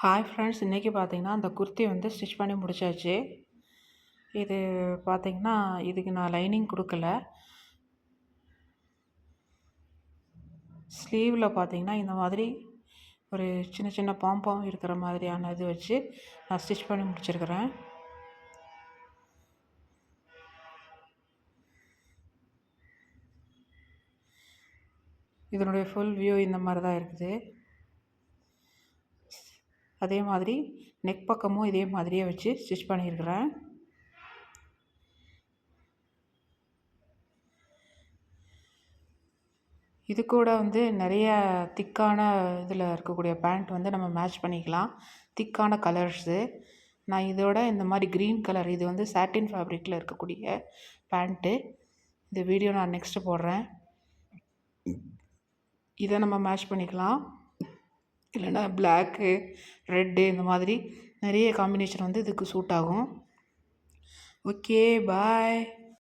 Hi friends, இன்றைக்கி பார்த்தீங்கன்னா அந்த குர்த்தி வந்து ஸ்டிச் பண்ணி முடிச்சாச்சு. இது பார்த்தீங்கன்னா இதுக்கு நான் லைனிங் கொடுக்கல. ஸ்லீவில் பார்த்தீங்கன்னா இந்த மாதிரி ஒரு சின்ன சின்ன பாம்பம் இருக்கிற மாதிரியான இது வச்சு நான் ஸ்டிச் பண்ணி முடிச்சிருக்கிறேன். இதனுடைய ஃபுல் வியூ இந்த மாதிரி தான் இருக்குது. அதே மாதிரி நெக் பக்கமும் இதே மாதிரியே வச்சு ஸ்டிச் பண்ணியிருக்கிறேன். இது கூட வந்து நிறைய திக்கான இதில் இருக்கக்கூடிய பேண்ட் வந்து நம்ம மேட்ச் பண்ணிக்கலாம். திக்கான கலர்ஸு நான் இதோட இந்த மாதிரி க்ரீன் கலர், இது வந்து சாட்டின் ஃபேப்ரிக்கில் இருக்கக்கூடிய பேண்ட்டு. இந்த வீடியோ நான் நெக்ஸ்ட்டு போடுறேன். இதை நம்ம மேட்ச் பண்ணிக்கலாம். இல்லைன்னா பிளாக்கு, ரெட்டு, இந்த மாதிரி நிறைய காம்பினேஷன் வந்து இதுக்கு சூட் ஆகும். ஓகே, பாய்.